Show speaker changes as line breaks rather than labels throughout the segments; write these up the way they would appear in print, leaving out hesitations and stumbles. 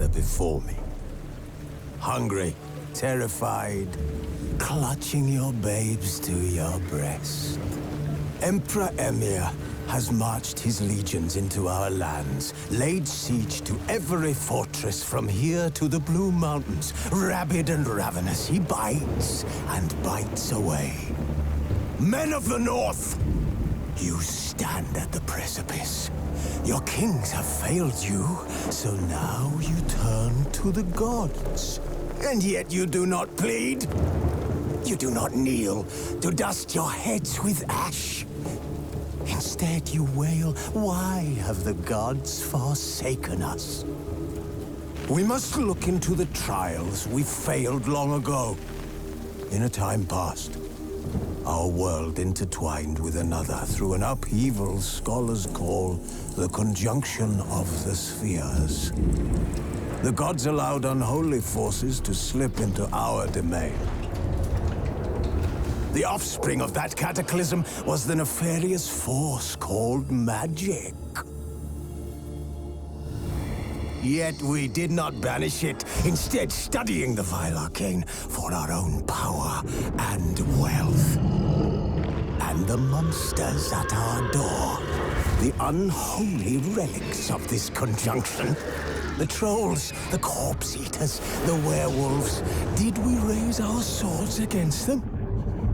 gather before me. Hungry, terrified, clutching your babes to your breast. Emperor Emir has marched his legions into our lands, laid siege to every fortress from here to the Blue Mountains. Rabid and ravenous, he bites and bites away. Men of the North, you stand at the precipice. Your kings have failed you, so now you turn to the gods. And yet you do not plead. You do not kneel to dust your heads with ash. Instead you wail, why have the gods forsaken us? We must look into the trials we failed long ago. In a time past, our world intertwined with another through an upheaval scholars call the conjunction of the spheres. The gods allowed unholy forces to slip into our domain. The offspring of that cataclysm was the nefarious force called magic. Yet we did not banish it, instead studying the vile arcane for our own power and wealth. And the monsters at our door, the unholy relics of this conjunction. The trolls, the corpse-eaters, the werewolves. Did we raise our swords against them?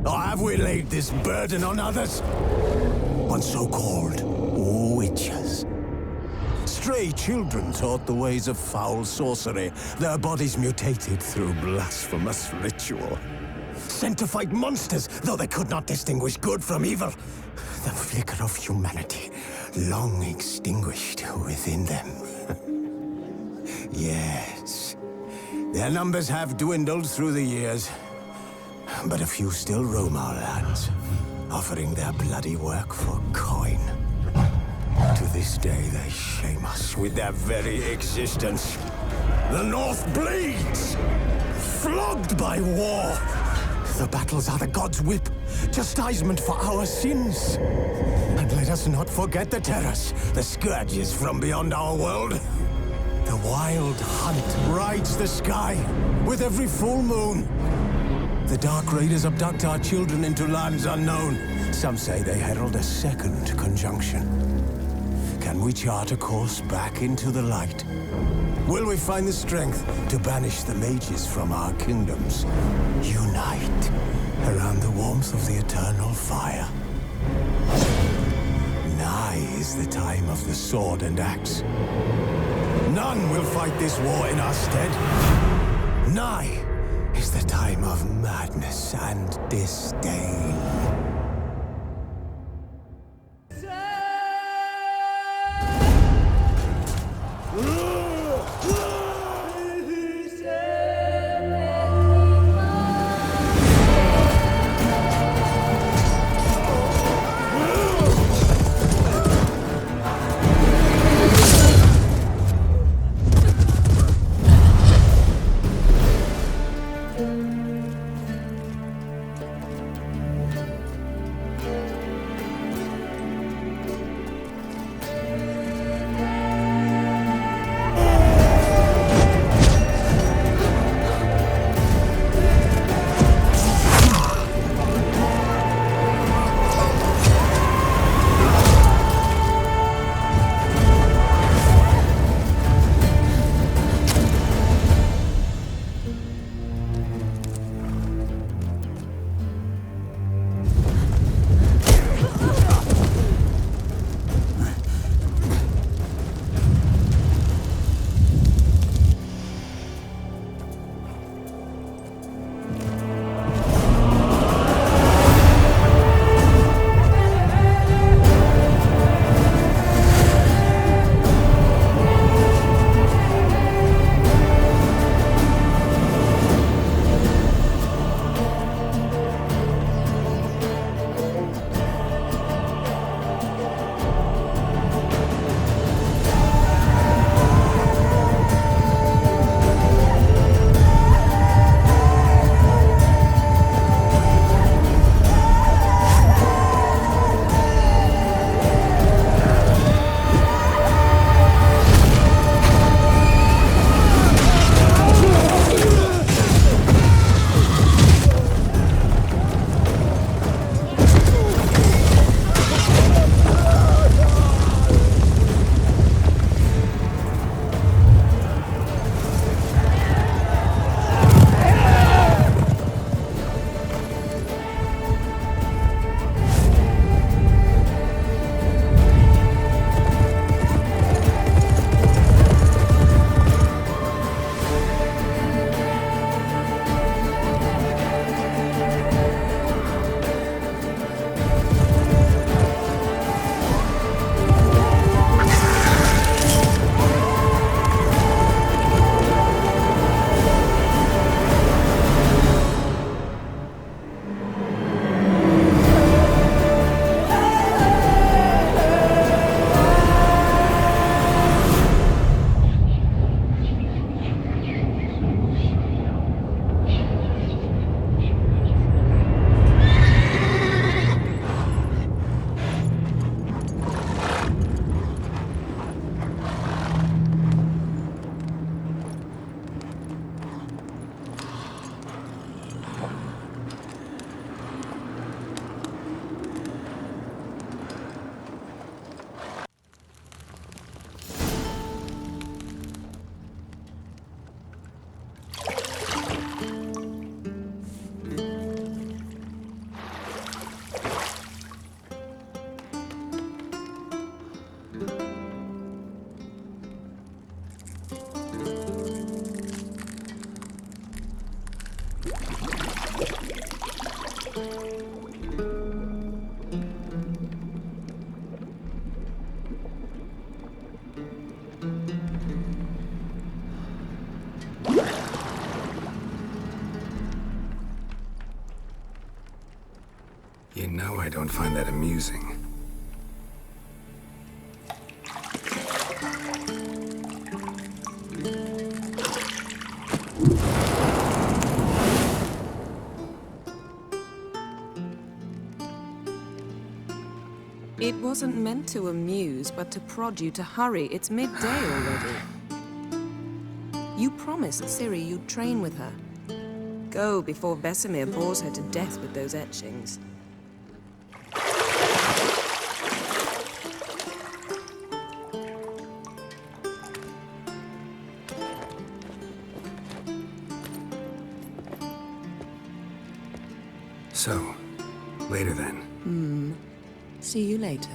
Or have we laid this burden on others? On so-called witches. Stray children taught the ways of foul sorcery, their bodies mutated through blasphemous ritual. Sent to fight monsters, though they could not distinguish good from evil. The flicker of humanity, long extinguished within them. Yes, their numbers have dwindled through the years. But a few still roam our lands, offering their bloody work for coin. To this day, they shame us with their very existence. The North bleeds, flogged by war. The battles are the gods' whip, chastisement for our sins. And let us not forget the terrors, the scourges from beyond our world. The wild hunt rides the sky with every full moon. The Dark Raiders abduct our children into lands unknown. Some say they herald a second conjunction. Can we chart a course back into the light? Will we find the strength to banish the mages from our kingdoms? Unite around the warmth of the eternal fire. Nigh is the time of the sword and axe. None will fight this war in our stead. Nigh is the time of madness and disdain.
You know I don't find that amusing.
It wasn't meant to amuse, but to prod you to hurry. It's midday already. You promised Ciri you'd train with her. Go before Vesemir bores her to death with those etchings.
So, later then.
See you later.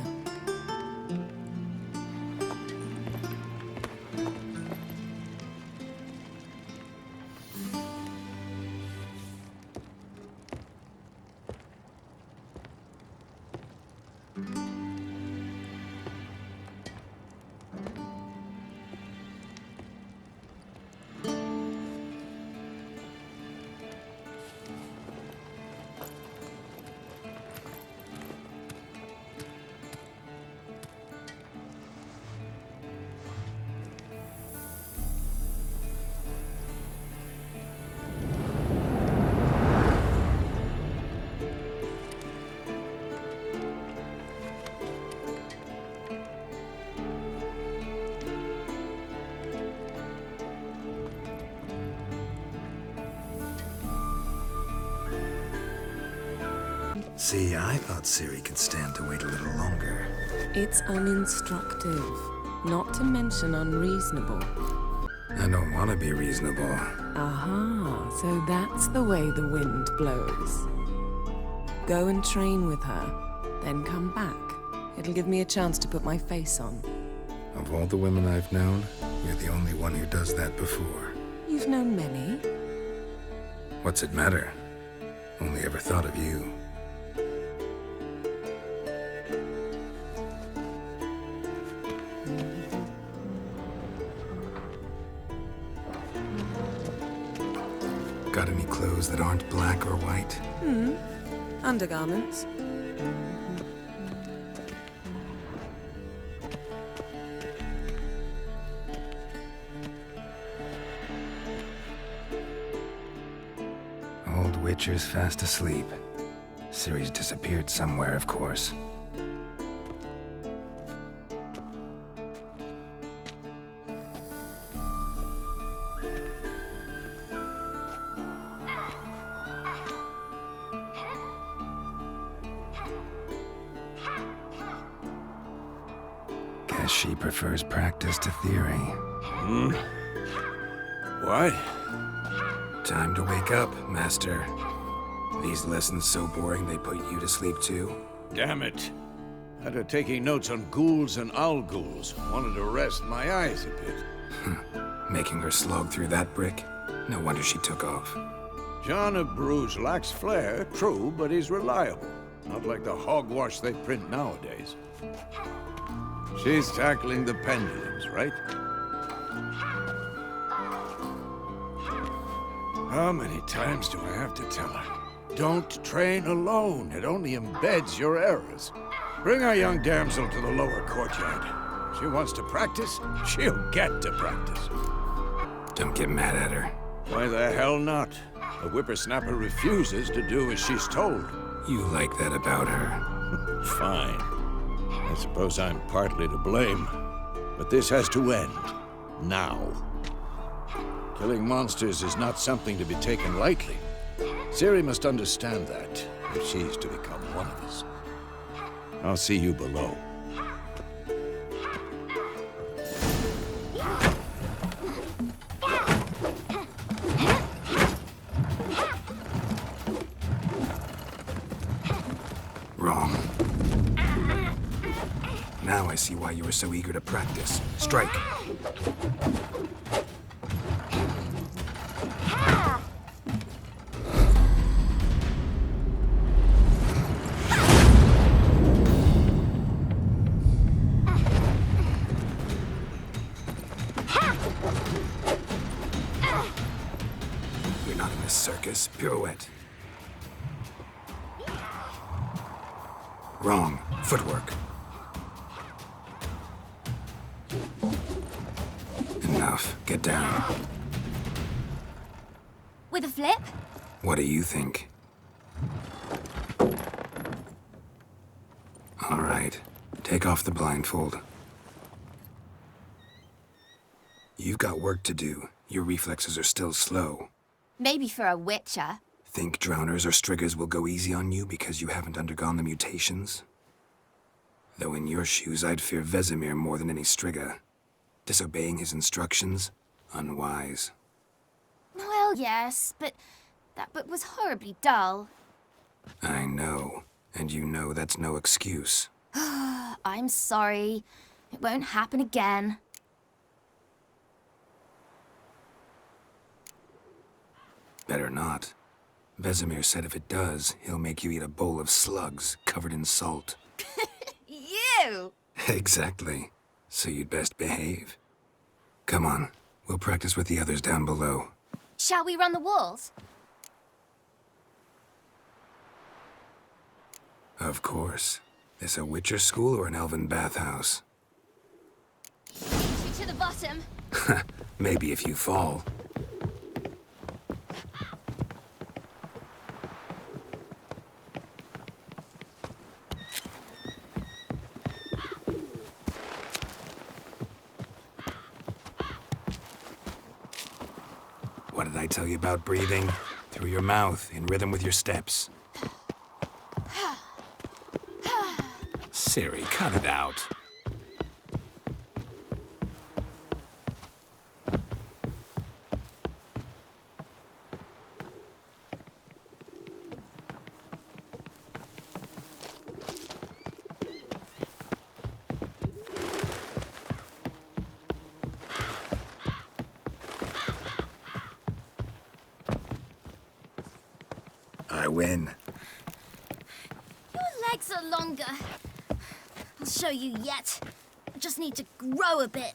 See, I thought Ciri could stand to wait a little longer.
It's uninstructive, not to mention unreasonable.
I don't want to be reasonable.
Aha, so that's the way the wind blows. Go and train with her, then come back. It'll give me a chance to put my face on.
Of all the women I've known, you're the only one who does that before.
You've known many.
What's it matter? Only ever thought of you. Got any clothes that aren't black or white?
Undergarments.
Old Witcher's fast asleep. Ciri's disappeared somewhere, of course. Guess she prefers practice to theory.
What?
Time to wake up, Master. These lessons so boring they put you to sleep too?
Damn it. Had her taking notes on ghouls and owl ghouls. Wanted to rest my eyes a bit.
Making her slog through that brick? No wonder she took off.
John of Bruges lacks flair, true, but he's reliable. Not like the hogwash they print nowadays. She's tackling the pendulums, right? How many times do I have to tell her? Don't train alone. It only embeds your errors. Bring our young damsel to the lower courtyard. She wants to practice, she'll get to practice.
Don't get mad at her.
Why the hell not? The whippersnapper refuses to do as she's told.
You like that about her.
Fine. I suppose I'm partly to blame. But this has to end. Now. Killing monsters is not something to be taken lightly. Ciri must understand that, if she's to become one of us. I'll see you below.
Wrong. Now I see why you were so eager to practice. Strike. Reverse pirouette. Wrong. Footwork. Enough. Get down.
With a flip?
What do you think? All right. Take off the blindfold. You've got work to do. Your reflexes are still slow.
Maybe for a witcher.
Think drowners or striggers will go easy on you because you haven't undergone the mutations? Though in your shoes, I'd fear Vesemir more than any strigger. Disobeying his instructions? Unwise.
Well, yes, but that book was horribly dull.
I know. And you know that's no excuse.
I'm sorry. It won't happen again.
Better not. Vesemir said if it does, he'll make you eat a bowl of slugs covered in salt.
You!
Exactly. So you'd best behave. Come on. We'll practice with the others down below.
Shall we run the walls?
Of course. This a Witcher school or an elven bathhouse?
To the bottom.
Maybe if you fall. What did I tell you about breathing? Through your mouth, in rhythm with your steps. Siri, cut it out. I win.
Your legs are longer. I'll show you yet. I just need to grow a bit.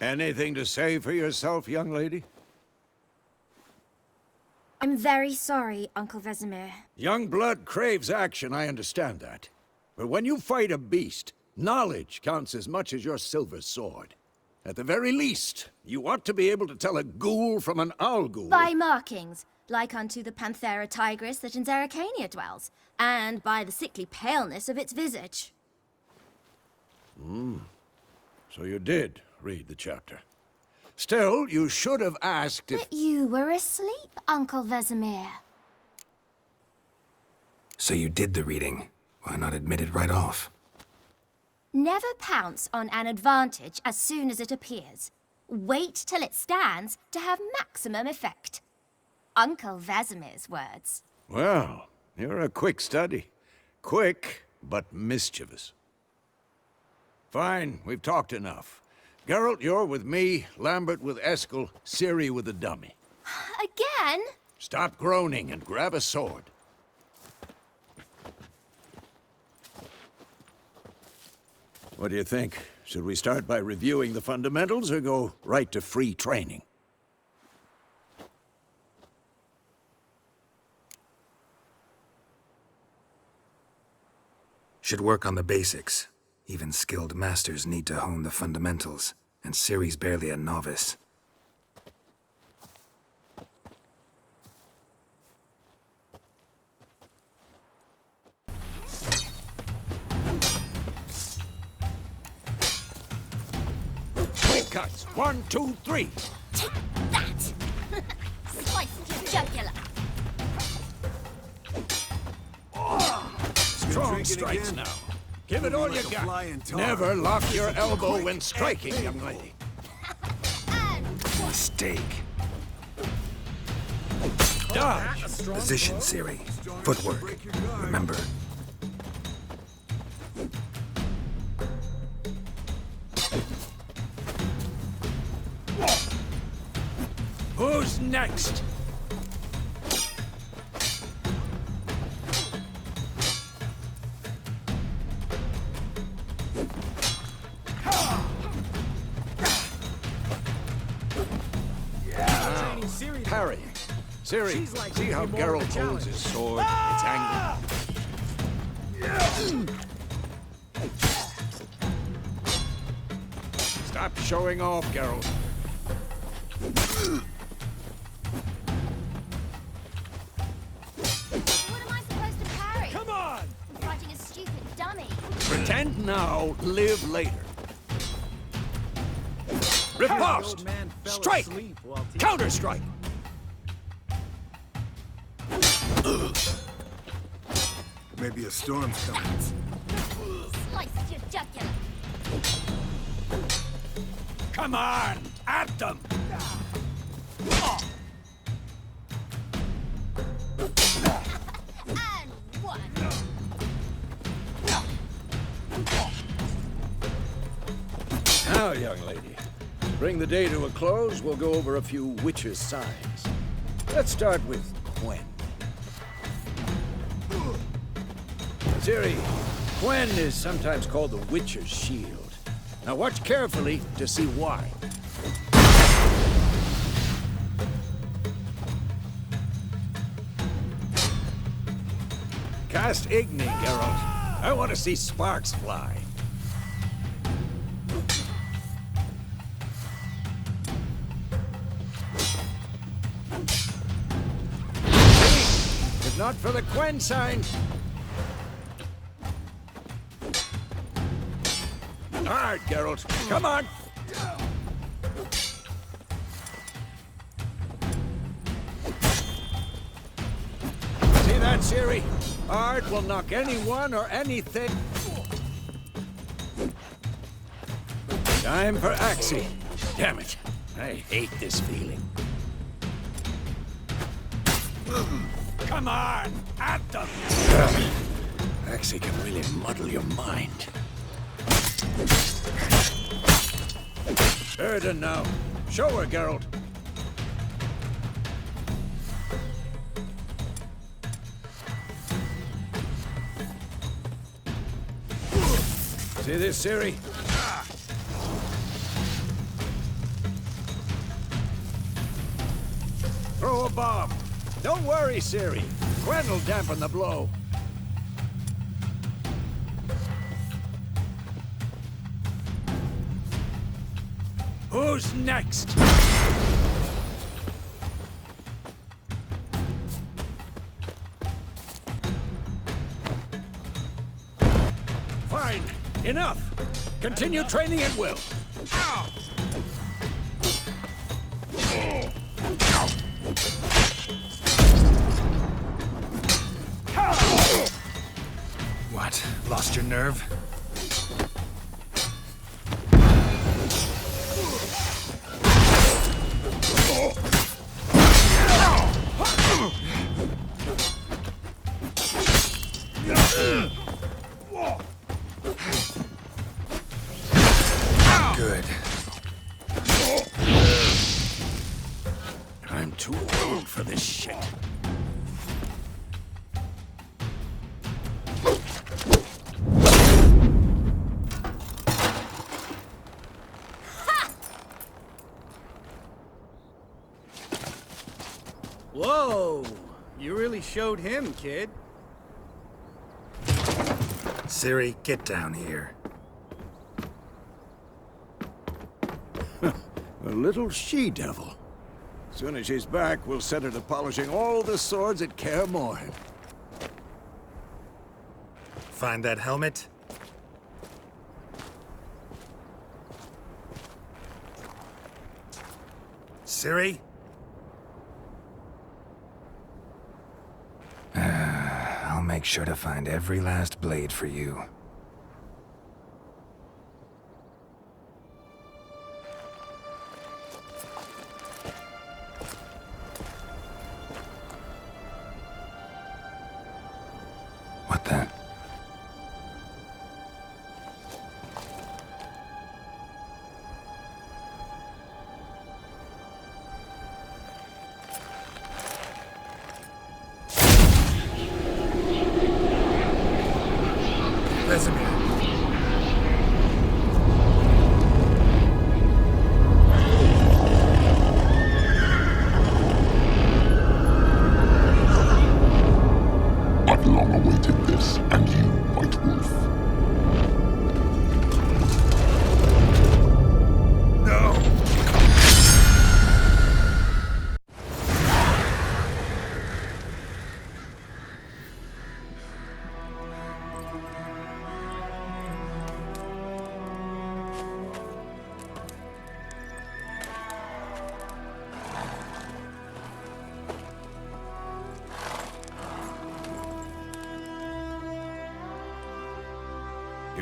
Anything to say for yourself, young lady?
I'm very sorry, Uncle Vesemir.
Young blood craves action, I understand that. But when you fight a beast, knowledge counts as much as your silver sword. At the very least, you ought to be able to tell a ghoul from an owl ghoul.
By markings, like unto the Panthera tigris that in Zerrikania dwells, and by the sickly paleness of its visage.
So you did read the chapter. Still, you should have asked if...
But you were asleep, Uncle Vesemir.
So you did the reading. Why not admit it right off?
Never pounce on an advantage as soon as it appears. Wait till it stands to have maximum effect. Uncle Vesemir's words.
Well, you're a quick study. Quick, but mischievous. Fine, we've talked enough. Geralt, you're with me, Lambert with Eskel, Ciri with the dummy.
Again?
Stop groaning and grab a sword. What do you think? Should we start by reviewing the fundamentals or go right to free training?
Should work on the basics. Even skilled masters need to hone the fundamentals, and Ciri's barely a novice.
Quick cuts! 1, 2, 3!
Take that! Slice your jugular.
Strong strikes now. Give it all you got. Never lock your elbow when striking, young lady.
Mistake.
Dodge!
Position, Ciri. Footwork. Remember.
Who's next? Parry. Siri, see how Geralt holds his sword, its angle? Stop showing off, Geralt.
What am I supposed to parry?
Come on!
Fighting a stupid dummy.
Pretend now, live later. Riposte! Strike! Counter-strike!
Maybe a storm's coming.
Slice your jugular.
Come on! At them!
And one.
Now, young lady, to bring the day to a close, we'll go over a few witches' signs. Let's start with Quen. Ciri, Quen is sometimes called the Witcher's Shield. Now watch carefully to see why. Cast Igni, Geralt. I want to see sparks fly. If not for the Quen sign. Hard, Geralt. Come on. See that, Ciri? Hard will knock anyone or anything. Time for Axie. Damn it. I hate this feeling. Come on! At them! Axie can really muddle your mind. Burden now. Show her, Geralt. See this, Ciri? Throw a bomb. Don't worry, Ciri. Quen will dampen the blow. Who's next? Fine. Enough. Continue training at will. Ow!
What? Lost your nerve? Good.
I'm too old for this shit.
Whoa! You really showed him, kid.
Ciri, get down here.
A little she-devil. Soon as she's back, we'll set her to polishing all the swords at Kaer Morhen.
Find that helmet? Ciri? I'll make sure to find every last blade for you. What the?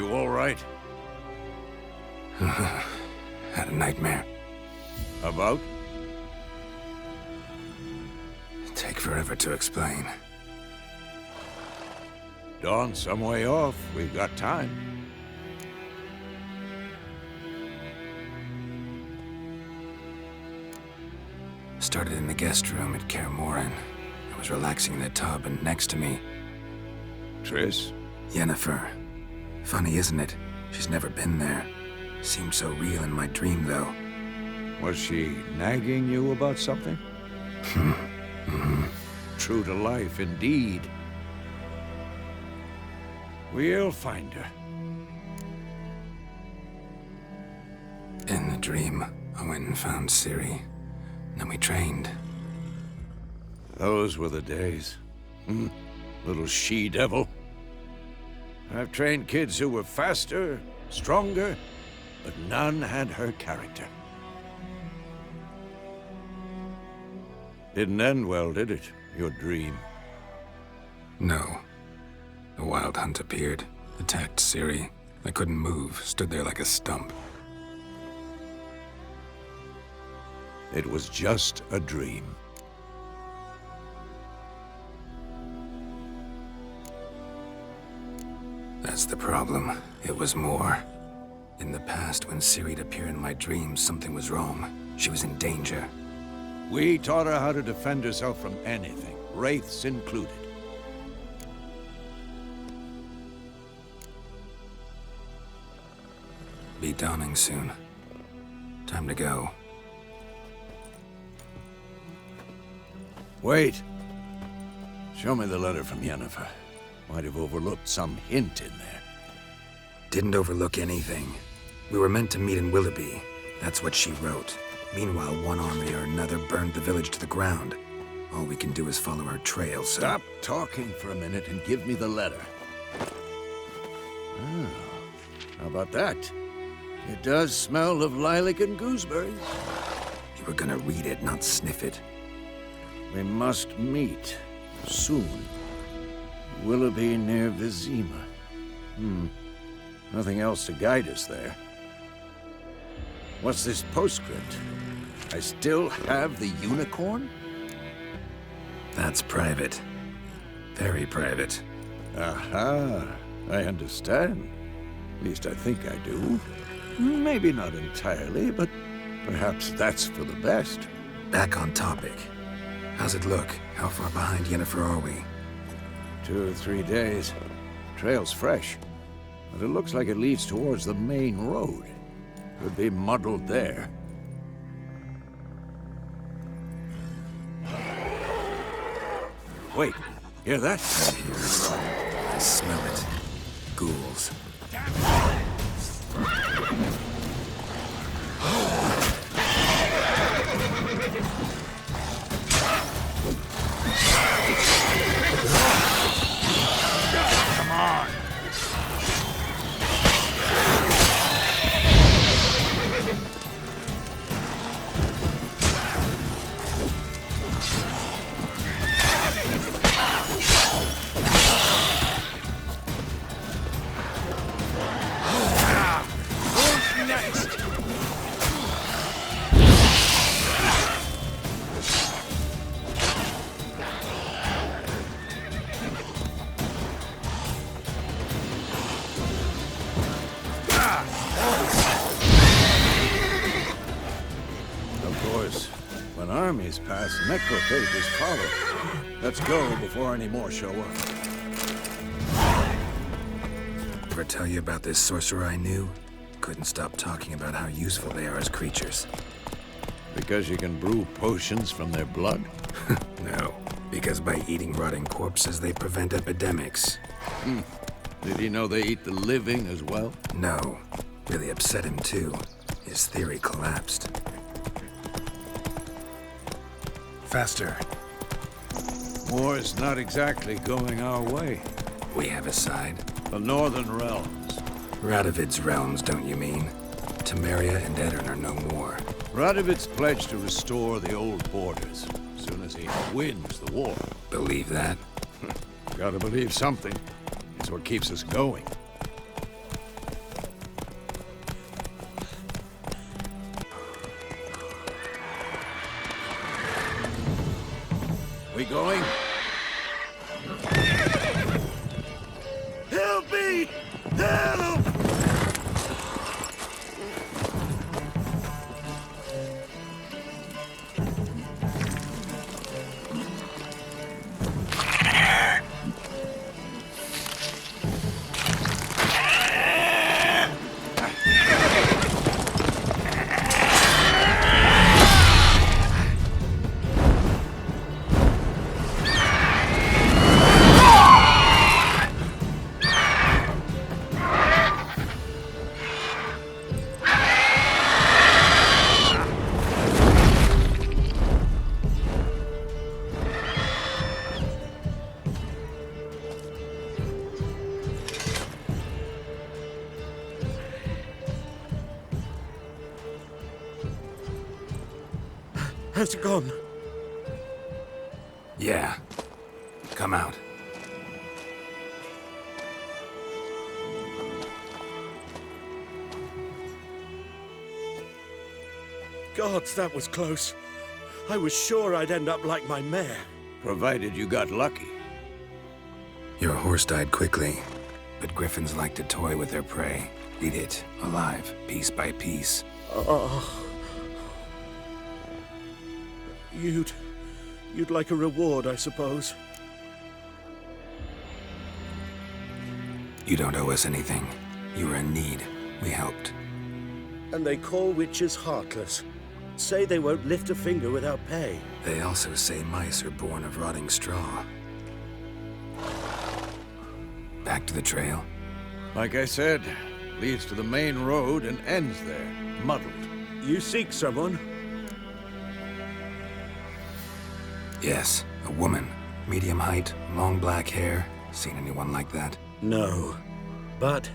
You all right?
Had a nightmare.
About?
Take forever to explain.
Dawn's some way off. We've got time.
Started in the guest room at Kaer Morhen. I was relaxing in the tub, and next to me,
Triss?
Yennefer. Funny, isn't it? She's never been there. Seemed so real in my dream, though.
Was she nagging you about something? True to life, indeed. We'll find her.
In the dream, I went and found Ciri. Then we trained.
Those were the days. Little she-devil. I've trained kids who were faster, stronger, but none had her character. Didn't end well, did it? Your dream?
No. The Wild Hunt appeared, attacked Ciri. I couldn't move, stood there like a stump.
It was just a dream.
That's the problem. It was more. In the past, when Ciri'd appear in my dreams, something was wrong. She was in danger.
We taught her how to defend herself from anything, wraiths included.
Be dawning soon. Time to go.
Wait. Show me the letter from Yennefer. Might have overlooked some hint in there.
Didn't overlook anything. We were meant to meet in Willoughby. That's what she wrote. Meanwhile, one army or another burned the village to the ground. All we can do is follow her trail, so...
Stop talking for a minute and give me the letter. Oh, how about that? It does smell of lilac and gooseberries.
You were gonna read it, not sniff it.
We must meet. Soon. Willoughby near Vizima. Nothing else to guide us there. What's this postscript? I still have the unicorn?
That's private. Very private.
Aha, I understand. At least I think I do. Maybe not entirely, but perhaps that's for the best.
Back on topic. How's it look? How far behind Yennefer are we?
2 or 3 days. Trail's fresh, but it looks like it leads towards the main road. Could be muddled there. Wait, hear that?
I smell it. Ghouls.
Come on! Armies pass, necrophages follow. Let's go before any more show up.
Ever tell you about this sorcerer I knew? Couldn't stop talking about how useful they are as creatures.
Because you can brew potions from their blood?
No, because by eating rotting corpses, they prevent epidemics.
Did he know they eat the living as well?
No. Really upset him, too. His theory collapsed.
Faster.
War's not exactly going our way.
We have a side.
The Northern Realms.
Radovid's realms, don't you mean? Temeria and Edirn are no more.
Radovid's pledged to restore the old borders, as soon as he wins the war.
Believe that?
Gotta believe something. It's what keeps us going. We going?
Help me! Help! Has it gone?
Yeah. Come out.
Gods, that was close. I was sure I'd end up like my mare.
Provided you got lucky.
Your horse died quickly, but griffins like to toy with their prey. Eat it, alive, piece by piece.
Oh. You'd like a reward, I suppose.
You don't owe us anything. You were in need. We helped.
And they call witches heartless. Say they won't lift a finger without pay.
They also say mice are born of rotting straw. Back to the trail.
Like I said, leads to the main road and ends there, muddled.
You seek someone?
Yes, a woman. Medium height, long black hair. Seen anyone like that?
No. But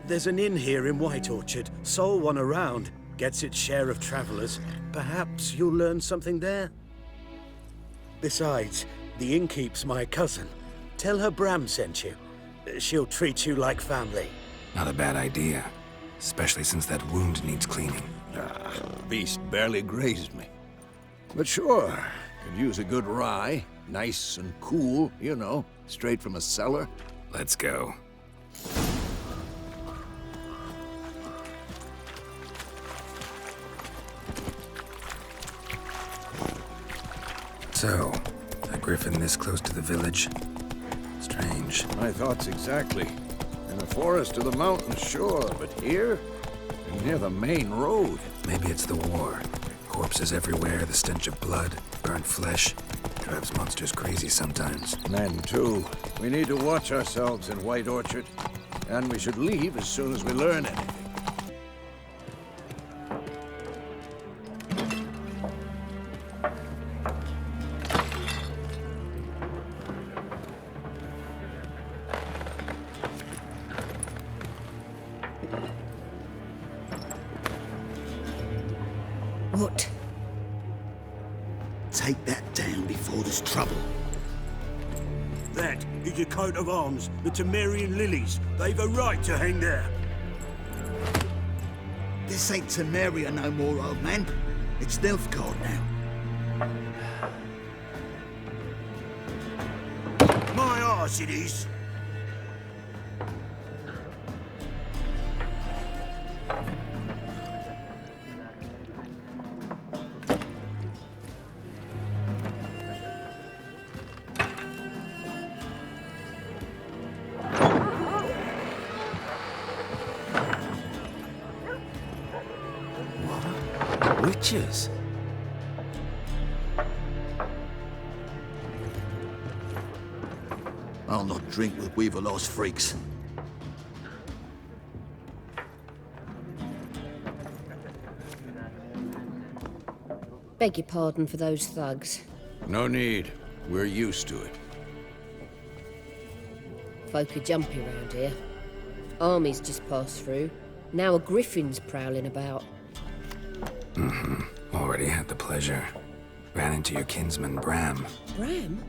there's an inn here in White Orchard. Sole one around. Gets its share of travelers. Perhaps you'll learn something there? Besides, the innkeep's my cousin. Tell her Bram sent you. She'll treat you like family.
Not a bad idea. Especially since that wound needs cleaning.
Beast barely grazed me. But sure, could use a good rye. Nice and cool, you know, straight from a cellar.
Let's go. So, a griffin this close to the village? Strange.
My thoughts exactly. In the forest or the mountains, sure, but here? And near the main road.
Maybe it's the war. Corpses everywhere, the stench of blood, burnt flesh. Drives monsters crazy sometimes.
Men, too. We need to watch ourselves in White Orchard. And we should leave as soon as we learn anything.
What?
Take that down before there's trouble.
That is a coat of arms, the Temerian lilies. They've a right to hang there.
This ain't Temeria no more, old man. It's Nilfgaard now.
My arse it is.
Witches?
I'll not drink with Weaverlaw's freaks.
Beg your pardon for those thugs.
No need. We're used to it.
Folk are jumpy round here. Armies just passed through. Now a griffin's prowling about.
Already had the pleasure. Ran into your kinsman, Bram.
Bram?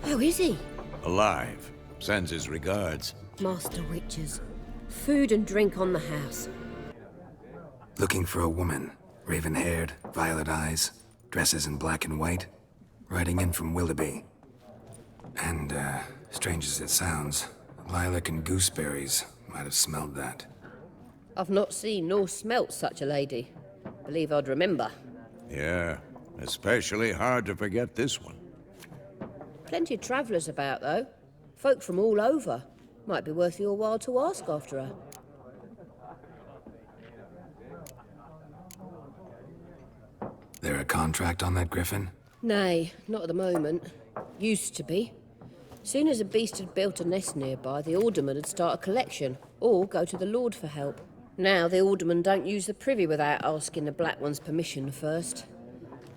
How is he?
Alive. Sends his regards.
Master witches. Food and drink on the house.
Looking for a woman. Raven-haired, violet eyes, dresses in black and white. Riding in from Willoughby. And, strange as it sounds, lilac and gooseberries might have smelled that.
I've not seen nor smelt such a lady. Believe I'd remember.
Yeah, especially hard to forget this one.
Plenty of travellers about, though. Folk from all over. Might be worth your while to ask after her.
There a contract on that griffin?
Nay, not at the moment. Used to be. Soon as a beast had built a nest nearby, the alderman would start a collection, or go to the Lord for help. Now the aldermen don't use the privy without asking the Black One's permission first.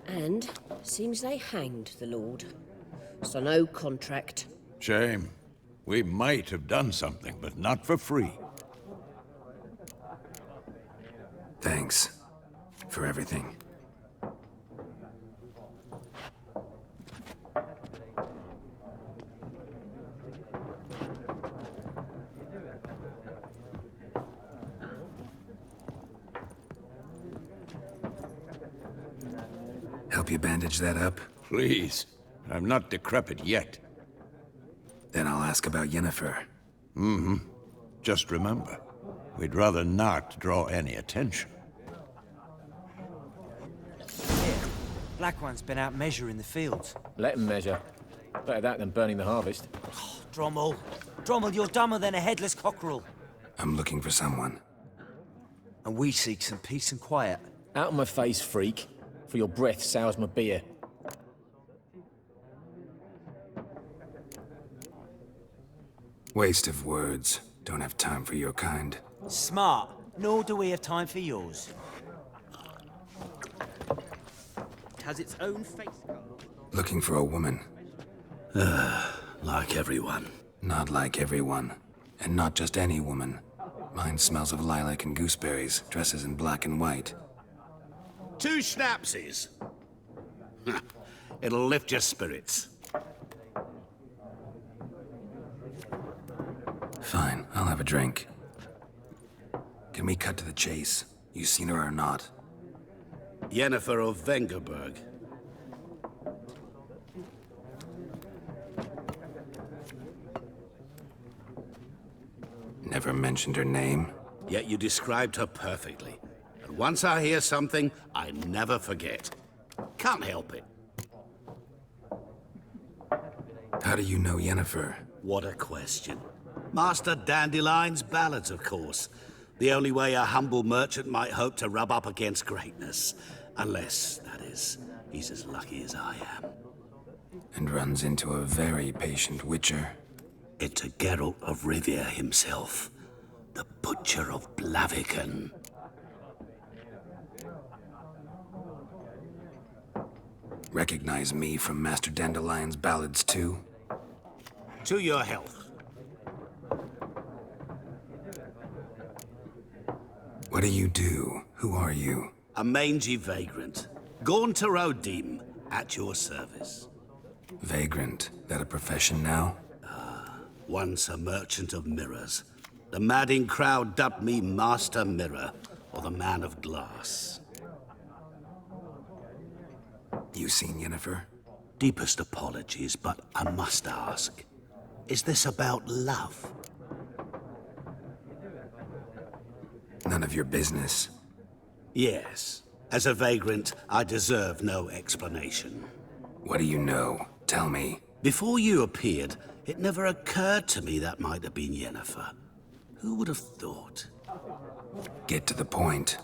And seems they hanged the Lord. So no contract.
Shame. We might have done something, but not for free.
Thanks. For everything. Help you bandage that up?
Please. I'm not decrepit yet.
Then I'll ask about Yennefer.
Just remember, we'd rather not draw any attention.
Black One's been out measuring the fields.
Let him measure. Better that than burning the harvest.
Drommel. Drommel, you're dumber than a headless cockerel.
I'm looking for someone.
And we seek some peace and quiet.
Out of my face, freak. For your breath sours my beer.
Waste of words. Don't have time for your kind.
Smart. Nor do we have time for yours. It has its own face.
Looking for a woman.
Like everyone.
Not like everyone. And not just any woman. Mine smells of lilac and gooseberries, dresses in black and white.
2 schnapsies. It'll lift your spirits.
Fine, I'll have a drink. Can we cut to the chase? You seen her or not?
Yennefer of Vengerberg.
Never mentioned her name.
Yet you described her perfectly. And once I hear something, I never forget. Can't help it.
How do you know Yennefer?
What a question. Master Dandelion's ballads, of course. The only way a humble merchant might hope to rub up against greatness. Unless, that is, he's as lucky as I am.
And runs into a very patient witcher.
It's a Geralt of Rivia himself. The Butcher of Blaviken.
Recognize me from Master Dandelion's ballads too?
To your health.
What do you do? Who are you?
A mangy vagrant. Gaunter Odim, at your service.
Vagrant. That a profession now?
Once a merchant of mirrors. The madding crowd dubbed me Master Mirror, or the Man of Glass.
You seen Yennefer?
Deepest apologies, but I must ask. Is this about love?
None of your business.
Yes. As a vagrant, I deserve no explanation.
What do you know? Tell me.
Before you appeared, it never occurred to me that might have been Yennefer. Who would have thought?
Get to the point.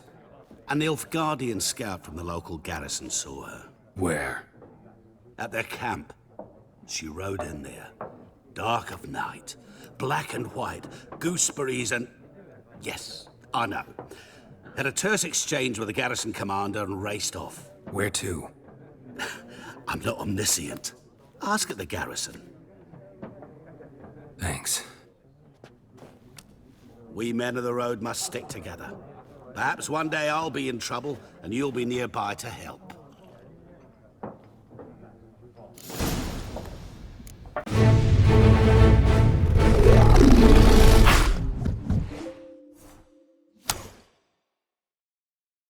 A Nilfgaardian scout from the local garrison saw her.
Where?
At their camp. She rode in there. Dark of night. Black and white. Gooseberries and... Yes, I know. Had a terse exchange with the garrison commander and raced off.
Where to?
I'm not omniscient. Ask at the garrison.
Thanks.
We men of the road must stick together. Perhaps one day I'll be in trouble and you'll be nearby to help.